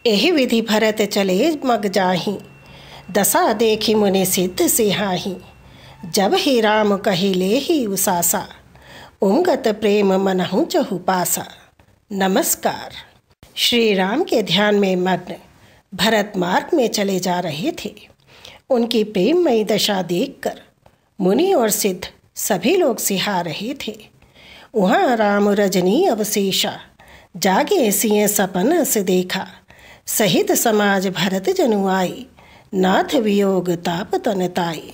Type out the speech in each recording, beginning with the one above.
एहि विधि भरत चले मग जाहि, दशा देखी मुनि सिद्ध सिहाहि। जब ही राम कही लेहि उसासा, उमगत प्रेम मनहु चहु पासा। नमस्कार। श्री राम के ध्यान में मग्न भरत मार्ग में चले जा रहे थे। उनकी प्रेममयी दशा देखकर मुनि और सिद्ध सभी लोग सिहा रहे थे। वहाँ राम रजनी अवशेषा, जागे सिंह सपन से देखा। सहित समाज भरत जनु आई, नाथ वियोग ताप तन ताई।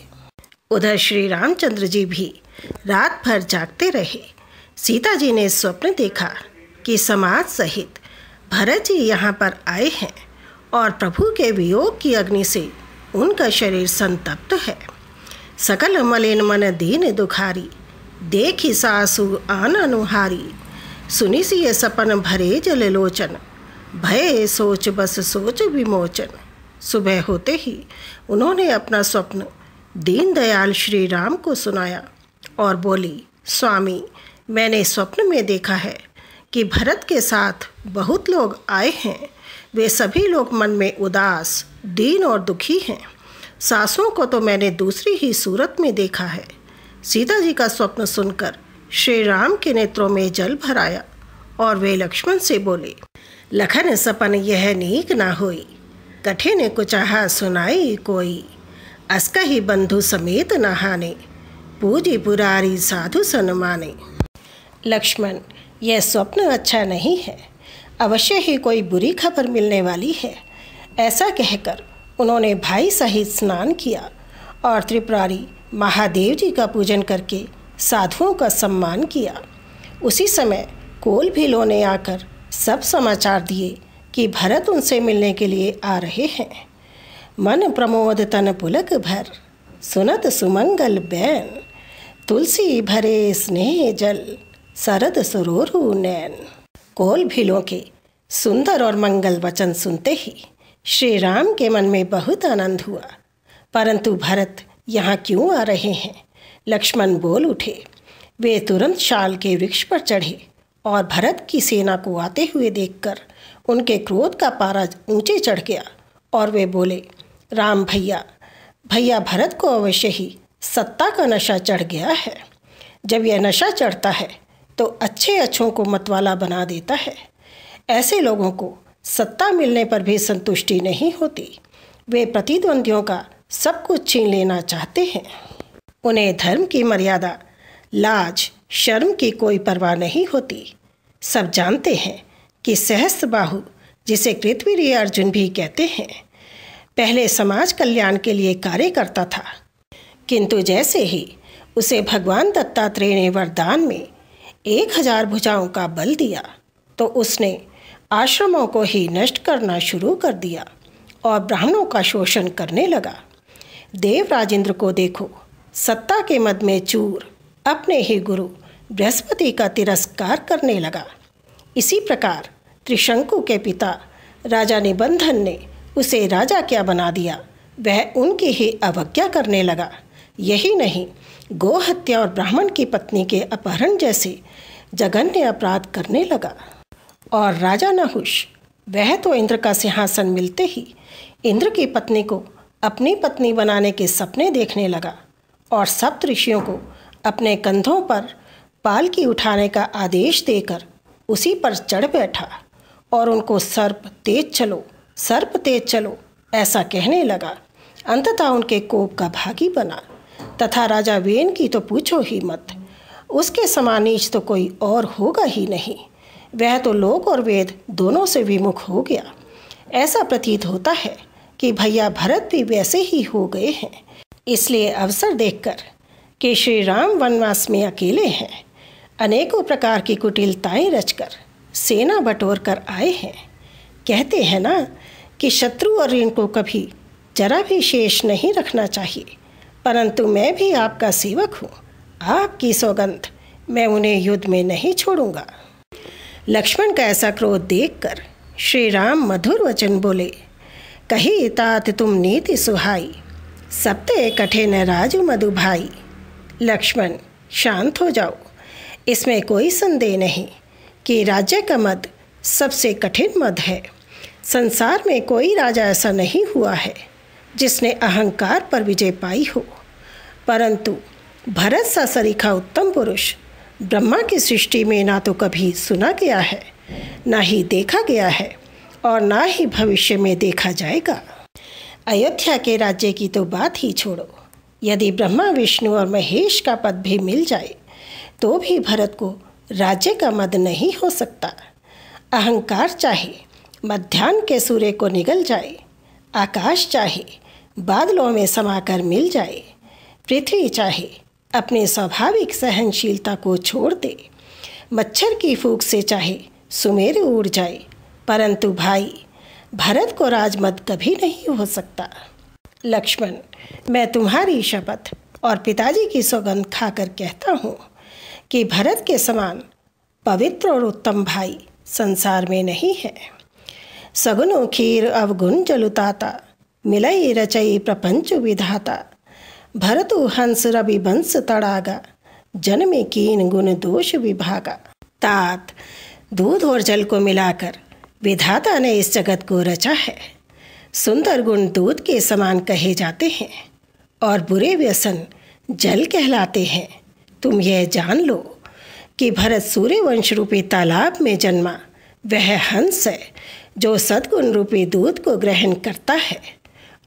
उधर श्री रामचंद्र जी भी रात भर जागते रहे। सीता जी ने स्वप्न देखा कि समाज सहित भरत जी यहाँ पर आए हैं और प्रभु के वियोग की अग्नि से उनका शरीर संतप्त है। सकल मलिन मन दीन दुखारी, देखी सासु आन अनुहारी। सुनि सिय सपन भरे जल लोचन, भय सोच बस सोच विमोचन। सुबह होते ही उन्होंने अपना स्वप्न दीनदयाल श्री राम को सुनाया और बोली, स्वामी, मैंने स्वप्न में देखा है कि भरत के साथ बहुत लोग आए हैं। वे सभी लोग मन में उदास, दीन और दुखी हैं। सासों को तो मैंने दूसरी ही सूरत में देखा है। सीता जी का स्वप्न सुनकर श्री राम के नेत्रों में जल भर आया और वे लक्ष्मण से बोले, लखन सपन यह नीक ना होई, कठिन कुचाहा सुनाई कोई। अस्कहि बंधु समेत नहाने, पूजी पुरारी साधु सन माने। लक्ष्मण, यह स्वप्न अच्छा नहीं है, अवश्य ही कोई बुरी खबर मिलने वाली है। ऐसा कहकर उन्होंने भाई सहित स्नान किया और त्रिपुरारी महादेव जी का पूजन करके साधुओं का सम्मान किया। उसी समय कोल भीलों ने आकर सब समाचार दिए कि भरत उनसे मिलने के लिए आ रहे हैं। मन प्रमोद तन पुलक भर, सुनत सुमंगल बैन। तुलसी भरे स्नेह जल, सरद सरोरु नैन। कोल भीलों के सुंदर और मंगल वचन सुनते ही श्री राम के मन में बहुत आनंद हुआ। परंतु भरत यहाँ क्यों आ रहे हैं? लक्ष्मण बोल उठे। वे तुरंत शाल के वृक्ष पर चढ़े और भरत की सेना को आते हुए देखकर उनके क्रोध का पारा ऊंचे चढ़ गया और वे बोले, राम भैया भरत को अवश्य ही सत्ता का नशा चढ़ गया है। जब यह नशा चढ़ता है तो अच्छों को मतवाला बना देता है। ऐसे लोगों को सत्ता मिलने पर भी संतुष्टि नहीं होती। वे प्रतिद्वंदियों का सब कुछ छीन लेना चाहते हैं। उन्हें धर्म की मर्यादा, लाज, शर्म की कोई परवाह नहीं होती। सब जानते हैं कि सहस्त्रबाहु, जिसे कृतवीर्य अर्जुन भी कहते हैं, पहले समाज कल्याण के लिए कार्य करता था, किंतु जैसे ही उसे भगवान दत्तात्रेय ने वरदान में 1000 भुजाओं का बल दिया तो उसने आश्रमों को ही नष्ट करना शुरू कर दिया और ब्राह्मणों का शोषण करने लगा। देवराज इंद्र को देखो, सत्ता के मद में चूर अपने ही गुरु बृहस्पति का तिरस्कार करने लगा। इसी प्रकार त्रिशंकु के पिता राजा निबंधन ने उसे राजा क्या बना दिया, वह उनकी ही अवज्ञा करने लगा। यही नहीं, गोहत्या और ब्राह्मण की पत्नी के अपहरण जैसे जघन्य अपराध करने लगा। और राजा नहुष, वह तो इंद्र का सिंहासन मिलते ही इंद्र की पत्नी को अपनी पत्नी बनाने के सपने देखने लगा और सप्त ऋषियों को अपने कंधों पर पालकी उठाने का आदेश देकर उसी पर चढ़ बैठा और उनको सर्प तेज चलो ऐसा कहने लगा। अंततः उनके कोप का भागी बना। तथा राजा वेन की तो पूछो ही मत, उसके समान नीच तो कोई और होगा ही नहीं। वह तो लोक और वेद दोनों से विमुख हो गया। ऐसा प्रतीत होता है कि भैया भरत भी वैसे ही हो गए हैं। इसलिए अवसर देखकर कि श्री राम वनवास में अकेले हैं, अनेकों प्रकार की कुटिलताएं रचकर सेना बटोर कर आए हैं। कहते हैं ना कि शत्रु और ऋण को कभी जरा भी शेष नहीं रखना चाहिए। परंतु मैं भी आपका सेवक हूँ, आपकी सौगंध मैं उन्हें युद्ध में नहीं छोड़ूंगा। लक्ष्मण का ऐसा क्रोध देखकर श्री राम मधुर वचन बोले, कही तात तुम नीति सुहाई, सप्ते कठिन राजु मधु भाई। लक्ष्मण, शांत हो जाओ। इसमें कोई संदेह नहीं कि राज्य का मद सबसे कठिन मद है। संसार में कोई राजा ऐसा नहीं हुआ है जिसने अहंकार पर विजय पाई हो, परंतु भरत सा सरीखा उत्तम पुरुष ब्रह्मा की सृष्टि में ना तो कभी सुना गया है, ना ही देखा गया है और ना ही भविष्य में देखा जाएगा। अयोध्या के राज्य की तो बात ही छोड़ो, यदि ब्रह्मा विष्णु और महेश का पद भी मिल जाए तो भी भरत को राज्य का मद नहीं हो सकता। अहंकार चाहे मध्याह्न के सूर्य को निगल जाए, आकाश चाहे बादलों में समाकर मिल जाए, पृथ्वी चाहे अपने स्वाभाविक सहनशीलता को छोड़ दे, मच्छर की फूंक से चाहे सुमेरु उड़ जाए, परंतु भाई भरत को राजमद कभी नहीं हो सकता। लक्ष्मण, मैं तुम्हारी शपथ और पिताजी की सौगंध खाकर कहता हूँ कि भरत के समान पवित्र और उत्तम भाई संसार में नहीं है। सगुनो खीर अवगुण जलुताता, मिलई रचई प्रपंच विधाता। भरतु हंस रवि बंस तड़ागा, जन्मे कीन गुण दोष विभागा। तात, दूध और जल को मिलाकर विधाता ने इस जगत को रचा है। सुंदर गुण दूध के समान कहे जाते हैं और बुरे व्यसन जल कहलाते हैं। तुम यह जान लो कि भरत सूर्यवंश रूपी तालाब में जन्मा वह हंस है जो सद्गुण रूपी दूध को ग्रहण करता है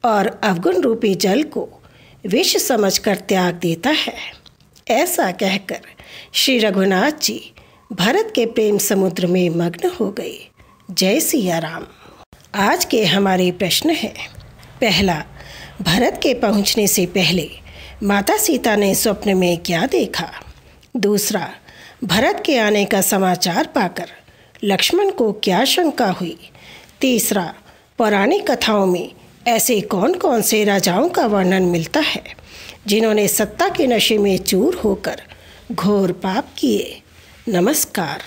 और अवगुण रूपी जल को विष समझकर त्याग देता है। ऐसा कहकर श्री रघुनाथ जी भरत के प्रेम समुद्र में मग्न हो गए। जय सिया राम। आज के हमारे प्रश्न हैं: पहला, भरत के पहुंचने से पहले माता सीता ने स्वप्न में क्या देखा? दूसरा, भरत के आने का समाचार पाकर लक्ष्मण को क्या शंका हुई? तीसरा, पौराणिक कथाओं में ऐसे कौन कौन से राजाओं का वर्णन मिलता है जिन्होंने सत्ता के नशे में चूर होकर घोर पाप किए? नमस्कार।